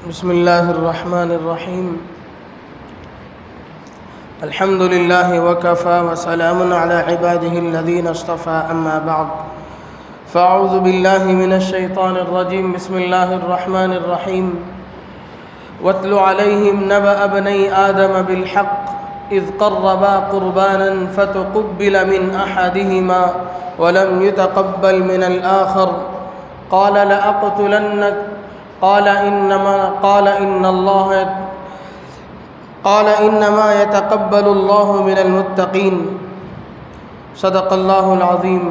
بسم الله الرحمن الرحيم. الحمد لله وكفى وسلام على عباده الذين اصطفى، أما بعد، فأعوذ بالله من الشيطان الرجيم. بسم الله الرحمن الرحيم. واتل عليهم نبأ ابني آدم بالحق إذ قربا قربانا فتقبل من أحدهما ولم يتقبل من الآخر قال لأقتلنك قال إنما يتقبل الله من المتقين. صدق اللہ العظیم.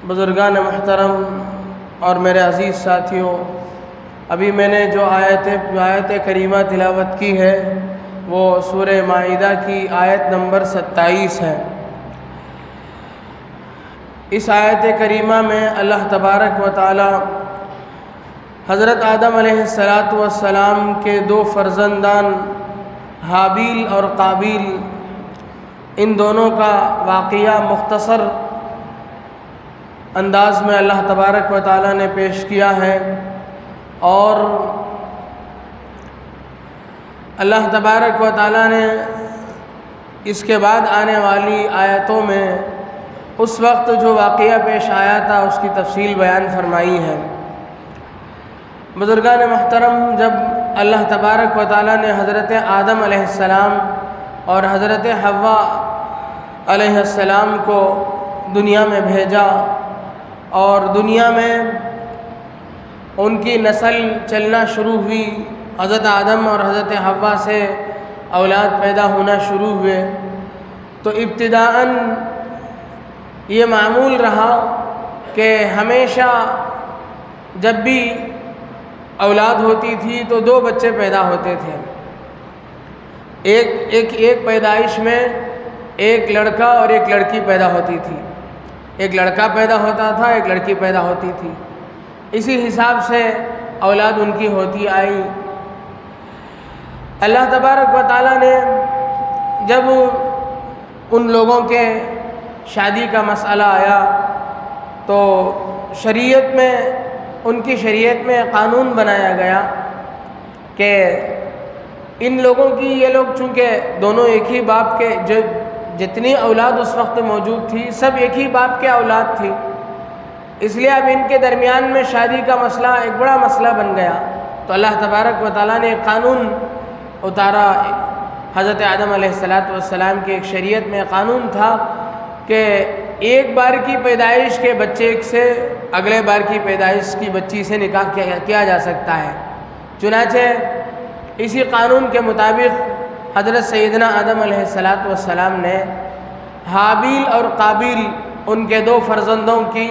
بزرگان محترم اور میرے عزیز ساتھیوں، ابھی میں نے جو آیت کریمہ تلاوت کی ہے وہ سورہ مائدہ کی آیت نمبر 27 ہے. اس آیت کریمہ میں اللہ تبارک و تعالی حضرت آدم علیہ السلام کے دو فرزندان حابیل اور قابیل، ان دونوں کا واقعہ مختصر انداز میں اللہ تبارک و تعالی نے پیش کیا ہے، اور اللہ تبارک و تعالی نے اس کے بعد آنے والی آیتوں میں اس وقت جو واقعہ پیش آیا تھا اس کی تفصیل بیان فرمائی ہے. بزرگان محترم، جب اللہ تبارک و تعالی نے حضرت آدم علیہ السلام اور حضرت حوا علیہ السلام کو دنیا میں بھیجا اور دنیا میں ان کی نسل چلنا شروع ہوئی، حضرت آدم اور حضرت حوا سے اولاد پیدا ہونا شروع ہوئے، تو ابتداءً یہ معمول رہا کہ ہمیشہ جب بھی اولاد ہوتی تھی تو دو بچے پیدا ہوتے تھے. ایک پیدائش میں ایک لڑکا اور ایک لڑکی پیدا ہوتی تھی، ایک لڑکا پیدا ہوتا تھا، ایک لڑکی پیدا ہوتی تھی. اسی حساب سے اولاد ان کی ہوتی آئی. اللہ تبارک و تعالی نے جب ان لوگوں کے شادی کا مسئلہ آیا تو ان کی شریعت میں قانون بنایا گیا کہ ان لوگوں کی، یہ لوگ چونکہ دونوں ایک ہی باپ کے، جتنی اولاد اس وقت موجود تھی سب ایک ہی باپ کے اولاد تھی، اس لیے اب ان کے درمیان میں شادی کا مسئلہ ایک بڑا مسئلہ بن گیا. تو اللہ تبارک و تعالیٰ نے ایک قانون اتارا. حضرت آدم علیہ السلام کی ایک شریعت میں قانون تھا کہ ایک بار کی پیدائش کے بچے سے اگلے بار کی پیدائش کی بچی سے نکاح کیا جا سکتا ہے. چنانچہ اسی قانون کے مطابق حضرت سیدنا آدم علیہ السلام نے حابیل اور قابیل، ان کے دو فرزندوں کی،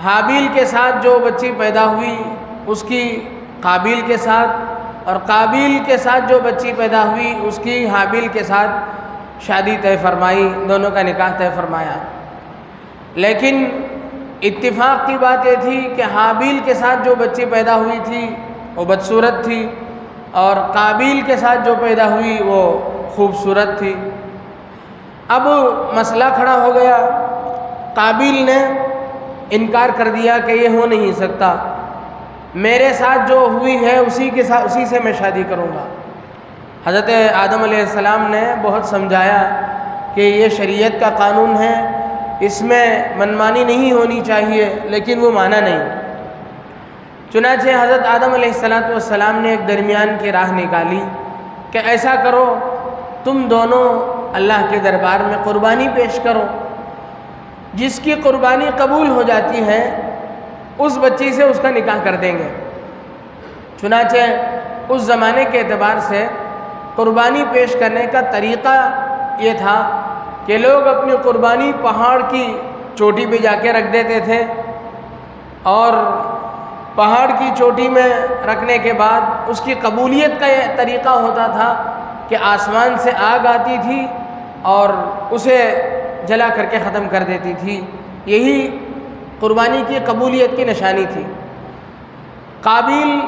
حابیل کے ساتھ جو بچی پیدا ہوئی اس کی قابیل کے ساتھ، اور قابیل کے ساتھ جو بچی پیدا ہوئی اس کی حابیل کے ساتھ شادی طے فرمائی، دونوں کا نکاح طے فرمایا. لیکن اتفاق کی بات یہ تھی کہ حابیل کے ساتھ جو بچی پیدا ہوئی تھی وہ بدصورت تھی، اور قابیل کے ساتھ جو پیدا ہوئی وہ خوبصورت تھی. اب مسئلہ کھڑا ہو گیا. قابیل نے انکار کر دیا کہ یہ ہو نہیں سکتا، میرے ساتھ جو ہوئی ہے اسی سے میں شادی کروں گا. حضرت آدم علیہ السلام نے بہت سمجھایا کہ یہ شریعت کا قانون ہے، اس میں منمانی نہیں ہونی چاہیے، لیکن وہ مانا نہیں. چنانچہ حضرت آدم علیہ السلام نے ایک درمیان کی راہ نکالی کہ ایسا کرو، تم دونوں اللہ کے دربار میں قربانی پیش کرو، جس کی قربانی قبول ہو جاتی ہے اس بچی سے اس کا نکاح کر دیں گے. چنانچہ اس زمانے کے اعتبار سے قربانی پیش کرنے کا طریقہ یہ تھا کہ لوگ اپنی قربانی پہاڑ کی چوٹی پہ جا کے رکھ دیتے تھے، اور پہاڑ کی چوٹی میں رکھنے کے بعد اس کی قبولیت کا یہ طریقہ ہوتا تھا کہ آسمان سے آگ آتی تھی اور اسے جلا کر کے ختم کر دیتی تھی. یہی قربانی کی قبولیت کی نشانی تھی. قابیل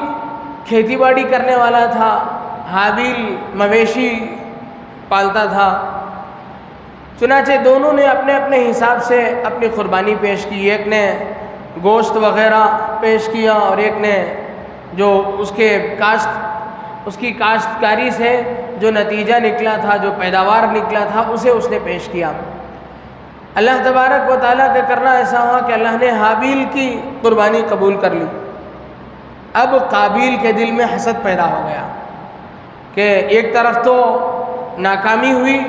کھیتی باڑی کرنے والا تھا، حابیل مویشی پالتا تھا. چنانچہ دونوں نے اپنے اپنے حساب سے اپنی قربانی پیش کی. ایک نے گوشت وغیرہ پیش کیا اور ایک نے جو اس کی کاشتکاری سے جو نتیجہ نکلا تھا، جو پیداوار نکلا تھا، اسے اس نے پیش کیا۔ اللہ تبارک و تعالیٰ کا کرنا ایسا ہوا کہ اللہ نے حابیل کی قربانی قبول کر لی۔ اب قابیل کے دل میں حسد پیدا ہو گیا کہ ایک طرف تو ناکامی ہوئی،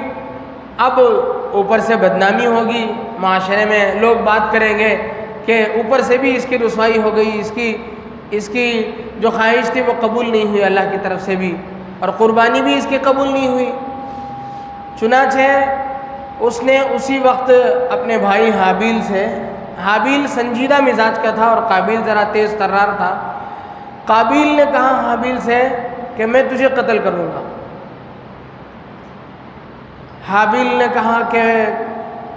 اب اوپر سے بدنامی ہوگی، معاشرے میں لوگ بات کریں گے کہ اوپر سے بھی اس کی رسوائی ہو گئی، اس کی جو خواہش تھی وہ قبول نہیں ہوئی اللہ کی طرف سے بھی، اور قربانی بھی اس کی قبول نہیں ہوئی۔ چنانچہ اس نے اسی وقت اپنے بھائی حابیل سنجیدہ مزاج کا تھا اور قابیل ذرا تیز ترار تھا۔ قابیل نے کہا حابیل سے کہ میں تجھے قتل کروں گا۔ حابیل نے کہا کہ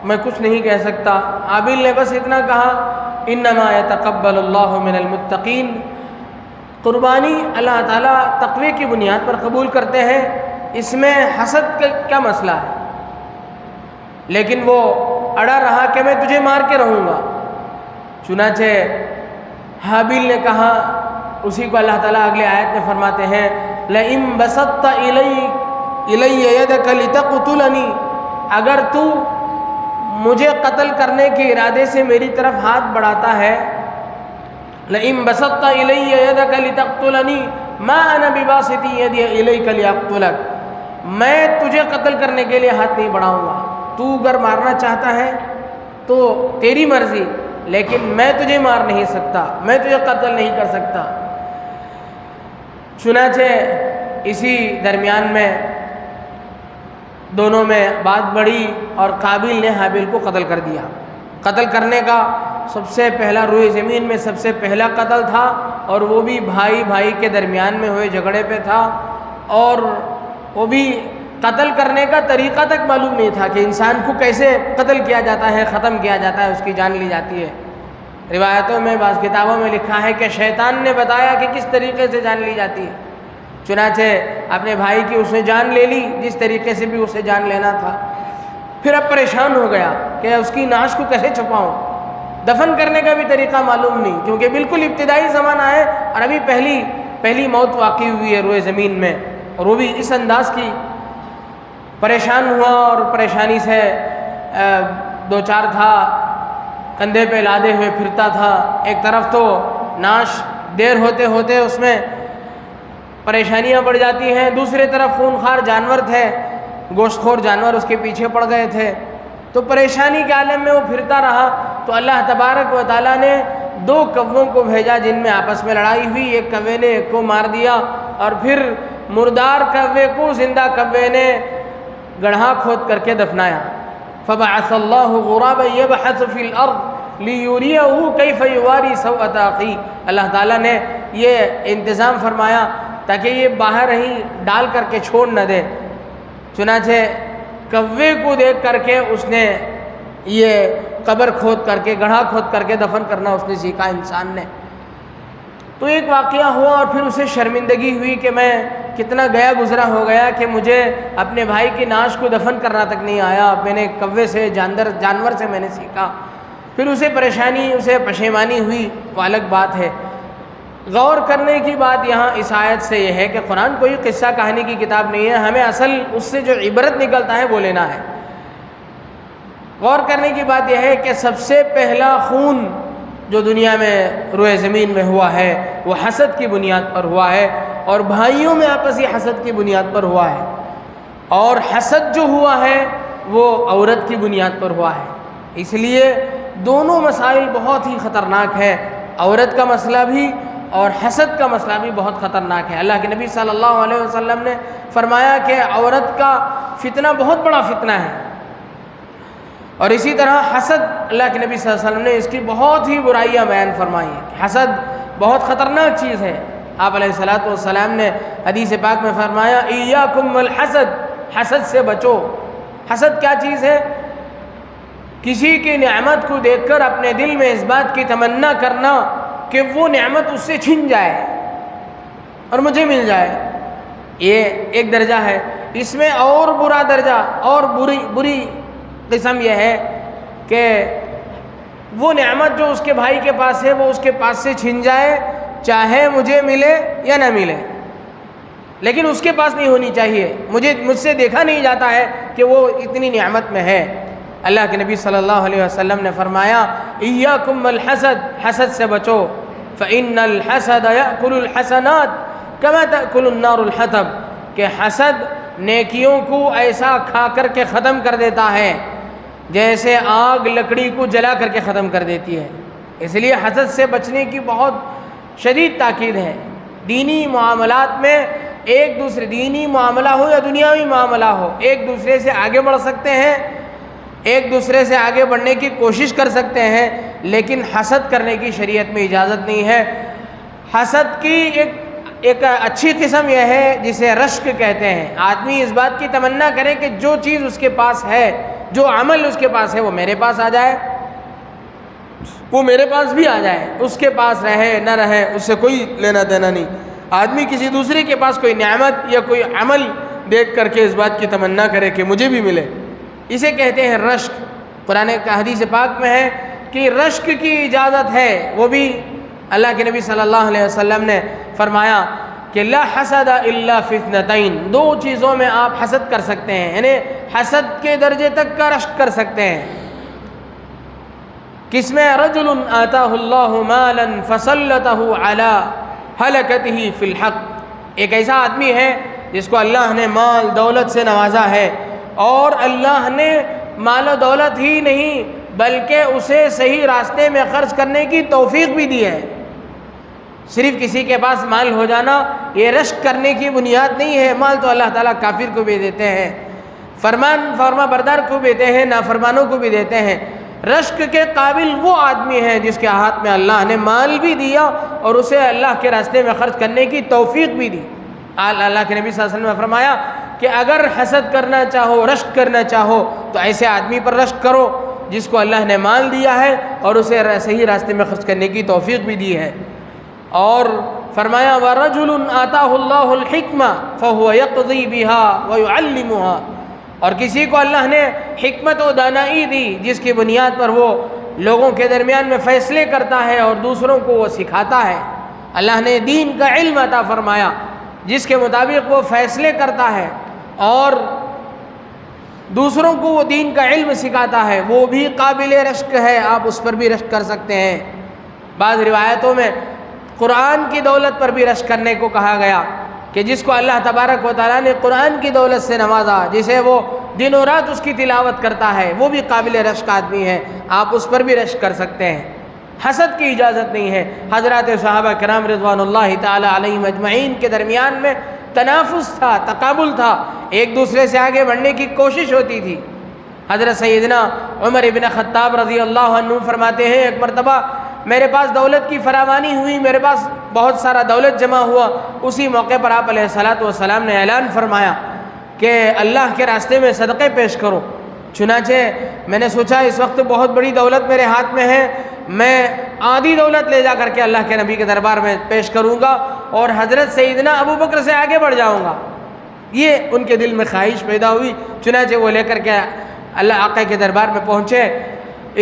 میں کچھ نہیں کہہ سکتا۔ حابیل نے بس اتنا کہا انما یتقبل اللہ من المتقین، قربانی اللہ تعالیٰ تقوی کی بنیاد پر قبول کرتے ہیں، اس میں حسد کا کیا مسئلہ ہے؟ لیکن وہ اڑا رہا کہ میں تجھے مار کے رہوں گا۔ چنانچہ حابیل نے کہا، اسی کو اللہ تعالیٰ اگلے آیت میں فرماتے ہیں لئن بسطت الی یدک لتقتلنی، اگر تو مجھے قتل کرنے کے ارادے سے میری طرف ہاتھ بڑھاتا ہے، لئن بسطت الی یدک لتقتلنی ما انا بباسط یدی الیک لاقتلک، میں تجھے قتل کرنے کے لیے ہاتھ نہیں بڑھاؤں گا، تو اگر مارنا چاہتا ہے تو تیری مرضی، لیکن میں تجھے مار نہیں سکتا، میں تجھے قتل نہیں کر سکتا۔ چنانچہ اسی درمیان میں دونوں میں بات بڑھی اور قابیل نے حابیل کو قتل کر دیا۔ قتل کرنے کا سب سے پہلا روئے زمین میں سب سے پہلا قتل تھا، اور وہ بھی بھائی کے درمیان میں ہوئے جھگڑے پہ تھا، اور وہ بھی قتل کرنے کا طریقہ تک معلوم نہیں تھا کہ انسان کو کیسے قتل کیا جاتا ہے، ختم کیا جاتا ہے، اس کی جان لی جاتی ہے۔ روایتوں میں بعض کتابوں میں لکھا ہے کہ شیطان نے بتایا کہ کس طریقے سے جان لی جاتی ہے، چنانچہ اپنے بھائی کی اس نے جان لے لی جس طریقے سے بھی اسے جان لینا تھا۔ پھر اب پریشان ہو گیا کہ اس کی نعش کو کیسے چھپاؤں، دفن کرنے کا بھی طریقہ معلوم نہیں، کیونکہ بالکل ابتدائی زمانہ ہے اور ابھی پہلی موت واقع ہوئی ہے روئے زمین میں، اور وہ بھی اس انداز کی۔ پریشان ہوا اور پریشانی سے دو چار تھا، کندھے پہ لادے ہوئے پھرتا تھا۔ ایک طرف تو نعش دیر ہوتے ہوتے اس میں پریشانیاں بڑھ جاتی ہیں، دوسری طرف خونخوار جانور تھے، گوشت خور جانور اس کے پیچھے پڑ گئے تھے، تو پریشانی کے عالم میں وہ پھرتا رہا۔ تو اللہ تبارک و تعالیٰ نے دو کووں کو بھیجا جن میں آپس میں لڑائی ہوئی، ایک کوے نے ایک کو مار دیا، اور پھر مردار کوے کو زندہ کوے نے گڑھا کھود کر کے دفنایا۔ فبعث اللہ غرابا یبحث فی الارض لیریہ کیف یواری سوءۃ اخیہ، اللہ تعالیٰ نے یہ انتظام فرمایا تاکہ یہ باہر ہی ڈال کر کے چھوڑ نہ دے۔ چنانچہ کوے کو دیکھ کر کے اس نے یہ قبر کھود کر کے، گڑھا کھود کر کے دفن کرنا اس نے سیکھا انسان نے۔ تو ایک واقعہ ہوا اور پھر اسے شرمندگی ہوئی کہ میں کتنا گیا گزرا ہو گیا کہ مجھے اپنے بھائی کی نعش کو دفن کرنا تک نہیں آیا، میں نے کوے سے جانور سے میں نے سیکھا۔ پھر اسے پریشانی، اسے پشیمانی ہوئی، وہ الگ بات ہے۔ غور کرنے کی بات یہاں اس آیت سے یہ ہے کہ قرآن کوئی قصہ کہانی کی کتاب نہیں ہے، ہمیں اصل اس سے جو عبرت نکلتا ہے وہ لینا ہے۔ غور کرنے کی بات یہ ہے کہ سب سے پہلا خون جو دنیا میں روئے زمین میں ہوا ہے وہ حسد کی بنیاد پر ہوا ہے، اور بھائیوں میں آپسی حسد کی بنیاد پر ہوا ہے، اور حسد جو ہوا ہے وہ عورت کی بنیاد پر ہوا ہے۔ اس لیے دونوں مسائل بہت ہی خطرناک ہے، عورت کا مسئلہ بھی اور حسد کا مسئلہ بھی بہت خطرناک ہے۔ اللہ کے نبی صلی اللہ علیہ وسلم نے فرمایا کہ عورت کا فتنہ بہت بڑا فتنہ ہے، اور اسی طرح حسد، اللہ کے نبی صلی اللہ علیہ وسلم نے اس کی بہت ہی برائیاں بیان فرمائی ہیں۔ حسد بہت خطرناک چیز ہے۔ آپ علیہ الصلوۃ والسلام نے حدیث پاک میں فرمایا ایاکم والحسد، حسد سے بچو۔ حسد کیا چیز ہے؟ کسی کی نعمت کو دیکھ کر اپنے دل میں اس بات کی تمنا کرنا کہ وہ نعمت اس سے چھن جائے اور مجھے مل جائے، یہ ایک درجہ ہے۔ اس میں اور برا درجہ اور بری قسم یہ ہے کہ وہ نعمت جو اس کے بھائی کے پاس ہے وہ اس کے پاس سے چھن جائے چاہے مجھے ملے یا نہ ملے، لیکن اس کے پاس نہیں ہونی چاہیے۔ مجھ سے دیکھا نہیں جاتا ہے کہ وہ اتنی نعمت میں ہے۔ اللہ کے نبی صلی اللہ علیہ وسلم نے فرمایا ایاکم والحسد، حسد سے بچو، فإن الحسد یأکل الحسنات کما تأکل النار الحطب، کہ حسد نیکیوں کو ایسا کھا کر کے ختم کر دیتا ہے جیسے آگ لکڑی کو جلا کر کے ختم کر دیتی ہے۔ اس لیے حسد سے بچنے کی بہت شدید تاکید ہے۔ دینی معاملات میں ایک دوسرے، دینی معاملہ ہو یا دنیاوی معاملہ ہو، ایک دوسرے سے آگے بڑھ سکتے ہیں، ایک دوسرے سے آگے بڑھنے کی کوشش کر سکتے ہیں، لیکن حسد کرنے کی شریعت میں اجازت نہیں ہے۔ حسد کی ایک اچھی قسم یہ ہے جسے رشک کہتے ہیں۔ آدمی اس بات کی تمنا کرے کہ جو چیز اس کے پاس ہے، جو عمل اس کے پاس ہے، وہ میرے پاس آ جائے، وہ میرے پاس بھی آ جائے، اس کے پاس رہے نہ رہے اس سے کوئی لینا دینا نہیں۔ آدمی کسی دوسرے کے پاس کوئی نعمت یا کوئی عمل دیکھ کر کے اس بات کی تمنا کرے کہ مجھے بھی ملے، اسے کہتے ہیں رشک۔ قرآن کا حدیث پاک میں ہے کہ رشک کی اجازت ہے، وہ بھی اللہ کے نبی صلی اللہ علیہ وسلم نے فرمایا کہ لا حسد الا فی اثنتین، دو چیزوں میں آپ حسد کر سکتے ہیں، یعنی حسد کے درجے تک کا رشک کر سکتے ہیں۔ کس میں؟ رجل آتاہ اللہ مالا فسلطہ علی ہلکتہ فی الحق، ایک ایسا آدمی ہے جس کو اللہ نے مال دولت سے نوازا ہے، اور اللہ نے مال و دولت ہی نہیں بلکہ اسے صحیح راستے میں خرچ کرنے کی توفیق بھی دی ہے۔ صرف کسی کے پاس مال ہو جانا یہ رشک کرنے کی بنیاد نہیں ہے۔ مال تو اللہ تعالیٰ کافر کو بھی دیتے ہیں، فرما بردار کو بھی دیتے ہیں، نافرمانوں کو بھی دیتے ہیں۔ رشک کے قابل وہ آدمی ہے جس کے ہاتھ میں اللہ نے مال بھی دیا اور اسے اللہ کے راستے میں خرچ کرنے کی توفیق بھی دی۔ اللہ کے نبی صلی اللہ علیہ وسلم نے فرمایا کہ اگر حسد کرنا چاہو، رشک کرنا چاہو تو ایسے آدمی پر رشک کرو جس کو اللہ نے مال دیا ہے اور اسے صحیح راستے میں خرچ کرنے کی توفیق بھی دی ہے۔ اور فرمایا وَرَجُلٌ آتَاهُ اللَّهُ الْحِكْمَةَ فَهُوَ يَقْضِي بِهَا وَيُعَلِّمُهَا، اور کسی کو اللہ نے حکمت و دانائی دی جس کی بنیاد پر وہ لوگوں کے درمیان میں فیصلے کرتا ہے اور دوسروں کو وہ سکھاتا ہے۔ اللہ نے دین کا علم عطا فرمایا جس کے مطابق وہ فیصلے کرتا ہے اور دوسروں کو وہ دین کا علم سکھاتا ہے، وہ بھی قابل رشک ہے، آپ اس پر بھی رشک کر سکتے ہیں۔ بعض روایتوں میں قرآن کی دولت پر بھی رشک کرنے کو کہا گیا کہ جس کو اللہ تبارک و تعالیٰ نے قرآن کی دولت سے نوازا، جسے وہ دن و رات اس کی تلاوت کرتا ہے، وہ بھی قابل رشک آدمی ہے، آپ اس پر بھی رشک کر سکتے ہیں۔ حسد کی اجازت نہیں ہے۔ حضرات صحابہ کرام رضوان اللہ تعالیٰ علیہم اجمعین کے درمیان میں تنافس تھا، تقابل تھا، ایک دوسرے سے آگے بڑھنے کی کوشش ہوتی تھی۔ حضرت سیدنا عمر ابن خطاب رضی اللہ عنہ فرماتے ہیں ایک مرتبہ میرے پاس دولت کی فراوانی ہوئی، میرے پاس بہت سارا دولت جمع ہوا، اسی موقع پر آپ علیہ الصلاۃ والسلام نے اعلان فرمایا کہ اللہ کے راستے میں صدقے پیش کرو۔ چنانچہ میں نے سوچا اس وقت بہت بڑی دولت میرے ہاتھ میں ہے، میں آدھی دولت لے جا کر کے اللہ کے نبی کے دربار میں پیش کروں گا اور حضرت سیدنا ابو بکر سے آگے بڑھ جاؤں گا۔ یہ ان کے دل میں خواہش پیدا ہوئی، چنانچہ وہ لے کر کے اللہ آقا کے دربار میں پہنچے۔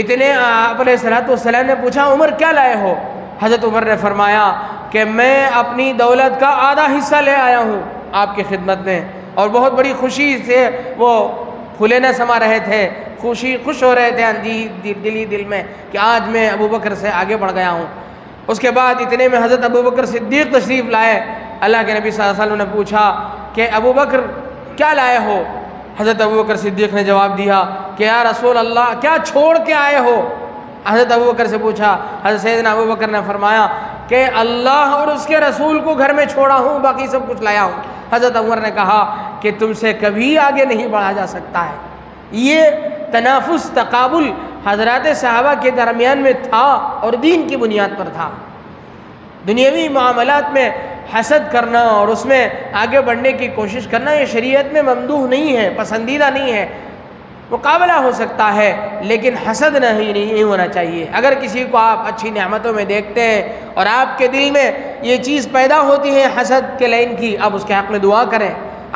اتنے آپ علیہ الصلوۃ والسلام نے پوچھا عمر کیا لائے ہو؟ حضرت عمر نے فرمایا کہ میں اپنی دولت کا آدھا حصہ لے آیا ہوں آپ کی خدمت میں، اور بہت بڑی خوشی سے وہ پھولے نہ سما رہے تھے، خوش ہو رہے تھے دل میں کہ آج میں ابو بکر سے آگے بڑھ گیا ہوں۔ اس کے بعد اتنے میں حضرت ابو بکر صدیق تشریف لائے۔ اللہ کے نبی صلی اللہ علیہ وسلم نے پوچھا کہ ابو بکر کیا لائے ہو؟ حضرت ابو بکر صدیق نے جواب دیا کہ یا رسول اللہ کیا چھوڑ کے آئے ہو؟ حضرت ابو بکر سے پوچھا، حضرت سیدنا ابو بکر نے فرمایا کہ اللہ اور اس کے رسول کو گھر میں چھوڑا ہوں، باقی سب کچھ لایا ہوں۔ حضرت عمر نے کہا کہ تم سے کبھی آگے نہیں بڑھا جا سکتا ہے۔ یہ تنافس، تقابل حضرات صحابہ کے درمیان میں تھا اور دین کی بنیاد پر تھا۔ دنیاوی معاملات میں حسد کرنا اور اس میں آگے بڑھنے کی کوشش کرنا یہ شریعت میں ممدوح نہیں ہے، پسندیدہ نہیں ہے۔ مقابلہ ہو سکتا ہے لیکن حسد نہیں ہونا چاہیے۔ اگر کسی کو آپ اچھی نعمتوں میں دیکھتے ہیں اور آپ کے دل میں یہ چیز پیدا ہوتی ہے حسد کے لائن کی، آپ اس کے حق میں دعا کریں،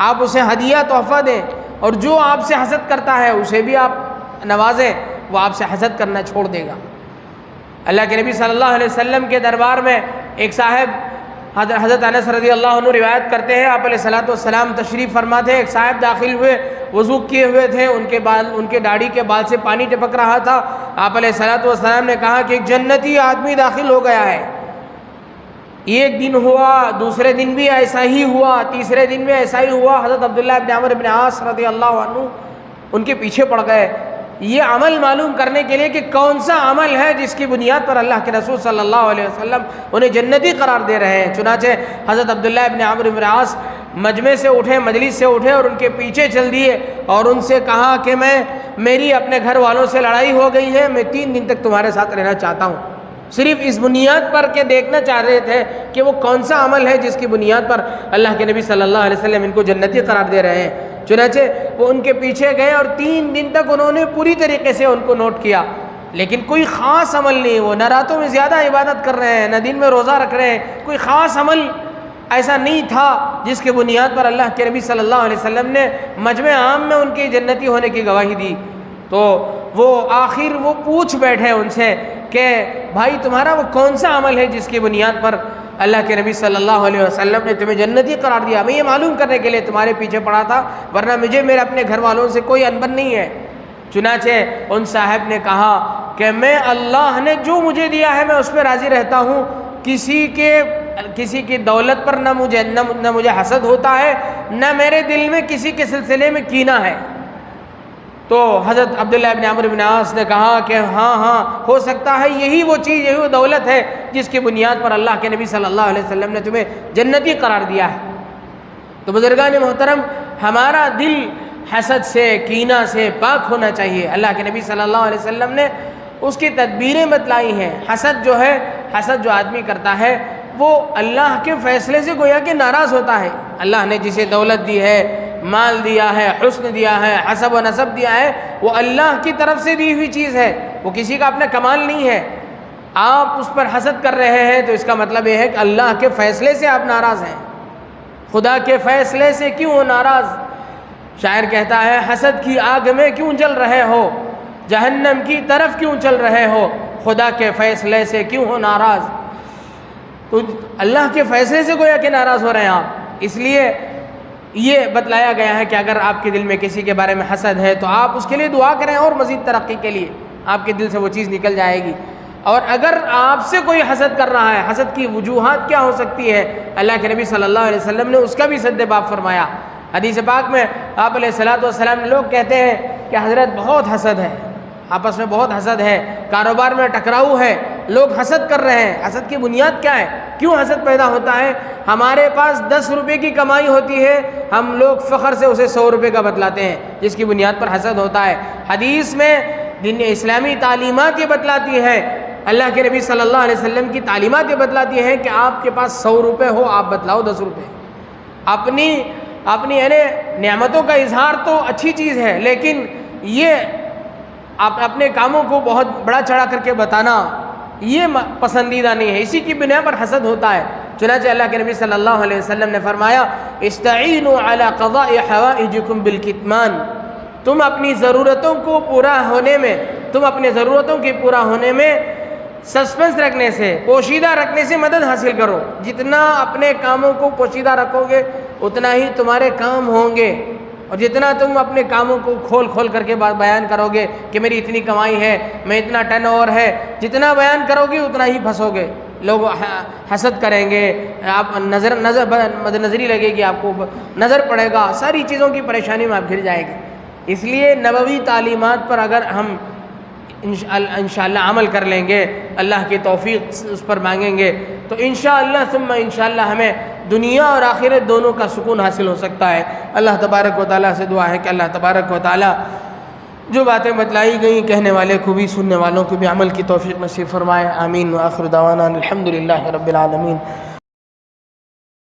آپ اسے ہدیہ تحفہ دیں، اور جو آپ سے حسد کرتا ہے اسے بھی آپ نوازیں، وہ آپ سے حسد کرنا چھوڑ دے گا۔ اللہ کے نبی صلی اللہ علیہ وسلم کے دربار میں ایک صاحب، حضرت انس رضی اللہ عنہ روایت کرتے ہیں، آپ علیہ الصلوۃ والسلام تشریف فرما تھے، ایک صاحب داخل ہوئے، وضو کیے ہوئے تھے، ان کے داڑھی کے بال سے پانی ٹپک رہا تھا۔ آپ علیہ الصلوۃ والسلام نے کہا کہ ایک جنتی آدمی داخل ہو گیا ہے۔ ایک دن ہوا، دوسرے دن بھی ایسا ہی ہوا، تیسرے دن بھی ایسا ہی ہوا۔ حضرت عبداللہ ابن عمرو بن عاص رضی اللہ عنہ ان کے پیچھے پڑ گئے یہ عمل معلوم کرنے کے لیے کہ کون سا عمل ہے جس کی بنیاد پر اللہ کے رسول صلی اللہ علیہ وسلم انہیں جنتی قرار دے رہے ہیں۔ چنانچہ حضرت عبداللہ ابن عمرو بن عاص مجلس سے اٹھے اور ان کے پیچھے چل دیے اور ان سے کہا کہ میری اپنے گھر والوں سے لڑائی ہو گئی ہے، میں 3 دن تک تمہارے ساتھ رہنا چاہتا ہوں۔ صرف اس بنیاد پر کہ دیکھنا چاہ رہے تھے کہ وہ کون سا عمل ہے جس کی بنیاد پر اللہ کے نبی صلی اللہ علیہ وسلم ان کو جنتی قرار دے رہے ہیں۔ چنانچہ وہ ان کے پیچھے گئے اور 3 دن تک انہوں نے پوری طریقے سے ان کو نوٹ کیا، لیکن کوئی خاص عمل نہیں، وہ نہ راتوں میں زیادہ عبادت کر رہے ہیں، نہ دن میں روزہ رکھ رہے ہیں، کوئی خاص عمل ایسا نہیں تھا جس کی بنیاد پر اللہ کے نبی صلی اللہ علیہ وسلم نے مجمع عام میں ان کی جنتی ہونے کی گواہی دی۔ تو وہ آخر وہ پوچھ بیٹھے ان سے کہ بھائی تمہارا وہ کون سا عمل ہے جس کی بنیاد پر اللہ کے نبی صلی اللہ علیہ وسلم نے تمہیں جنتی قرار دیا؟ میں یہ معلوم کرنے کے لیے تمہارے پیچھے پڑا تھا، ورنہ مجھے میرے اپنے گھر والوں سے کوئی انبن نہیں ہے۔ چنانچہ ان صاحب نے کہا کہ میں اللہ نے جو مجھے دیا ہے میں اس پہ راضی رہتا ہوں، کسی کی دولت پر نہ مجھے حسد ہوتا ہے، نہ میرے دل میں کسی کے سلسلے میں کینہ ہے۔ تو حضرت عبداللہ ابن عمرو بن عاص نے کہا کہ ہاں ہو سکتا ہے یہی وہ چیز، یہی وہ دولت ہے جس کی بنیاد پر اللہ کے نبی صلی اللہ علیہ وسلم نے تمہیں جنتی قرار دیا ہے۔ تو بزرگان محترم، ہمارا دل حسد سے، کینہ سے پاک ہونا چاہیے۔ اللہ کے نبی صلی اللہ علیہ وسلم نے اس کی تدبیریں بتلائی ہیں۔ حسد جو آدمی کرتا ہے وہ اللہ کے فیصلے سے گویا کہ ناراض ہوتا ہے۔ اللہ نے جسے دولت دی ہے، مال دیا ہے، حسن دیا ہے، حسب و نسب دیا ہے، وہ اللہ کی طرف سے دی ہوئی چیز ہے، وہ کسی کا اپنا کمال نہیں ہے۔ آپ اس پر حسد کر رہے ہیں تو اس کا مطلب یہ ہے کہ اللہ کے فیصلے سے آپ ناراض ہیں۔ خدا کے فیصلے سے کیوں ہو ناراض؟ شاعر کہتا ہے حسد کی آگ میں کیوں جل رہے ہو، جہنم کی طرف کیوں چل رہے ہو، خدا کے فیصلے سے کیوں ہو ناراض؟ تو اللہ کے فیصلے سے گویا کہ ناراض ہو رہے ہیں آپ۔ اس لیے یہ بتلایا گیا ہے کہ اگر آپ کے دل میں کسی کے بارے میں حسد ہے تو آپ اس کے لیے دعا کریں اور مزید ترقی کے لیے آپ کے دل سے وہ چیز نکل جائے گی۔ اور اگر آپ سے کوئی حسد کر رہا ہے، حسد کی وجوہات کیا ہو سکتی ہے؟ اللہ کے نبی صلی اللہ علیہ وسلم نے اس کا بھی سد باب فرمایا۔ حدیث پاک میں آپ علیہ الصلوۃ والسلام نے، لوگ کہتے ہیں کہ حضرت بہت حسد ہے، آپس میں بہت حسد ہے، کاروبار میں ٹکراؤ ہے، لوگ حسد کر رہے ہیں۔ حسد کی بنیاد کیا ہے؟ کیوں حسد پیدا ہوتا ہے؟ ہمارے پاس 10 روپے کی کمائی ہوتی ہے، ہم لوگ فخر سے اسے 100 روپے کا بتلاتے ہیں، جس کی بنیاد پر حسد ہوتا ہے۔ حدیث میں دین اسلامی تعلیمات یہ بتلاتی ہے، اللہ کے نبی صلی اللہ علیہ وسلم کی تعلیمات یہ بتلاتی ہیں کہ آپ کے پاس 100 روپے ہو، آپ بتلاؤ 10 روپے۔ اپنی یعنی نعمتوں کا اظہار تو اچھی چیز ہے، لیکن یہ آپ اپنے کاموں کو بہت بڑا چڑھا کر کے بتانا یہ پسندیدہ نہیں ہے، اسی کی بنا پر حسد ہوتا ہے۔ چنانچہ اللہ کے نبی صلی اللہ علیہ وسلم نے فرمایا استعینوا علی قضاء حوائجکم بالکتمان، تم اپنی ضرورتوں کو پورا ہونے میں سسپنس رکھنے سے، پوشیدہ رکھنے سے مدد حاصل کرو۔ جتنا اپنے کاموں کو پوشیدہ رکھو گے اتنا ہی تمہارے کام ہوں گے، اور جتنا تم اپنے کاموں کو کھول کر کے بیان کرو گے کہ میری اتنی کمائی ہے، میں اتنا ٹرن اوور ہے، جتنا بیان کرو گے اتنا ہی پھنسو گے، لوگ حسد کریں گے، آپ مد نظری لگے گی، آپ کو نظر پڑے گا، ساری چیزوں کی پریشانی میں آپ گھر جائے گے۔ اس لیے نبوی تعلیمات پر اگر ہم انشاءاللہ عمل کر لیں گے، اللہ کی توفیق اس پر مانگیں گے، تو انشاءاللہ ثم انشاءاللہ ہمیں دنیا اور آخرت دونوں کا سکون حاصل ہو سکتا ہے۔ اللہ تبارک و تعالیٰ سے دعا ہے کہ اللہ تبارک و تعالیٰ جو باتیں بتلائی گئیں کہنے والے کو بھی، سننے والوں کو بھی عمل کی توفیق نصیب فرمائے۔ آمین۔ وآخر دعوانا الحمدللہ رب العالمین۔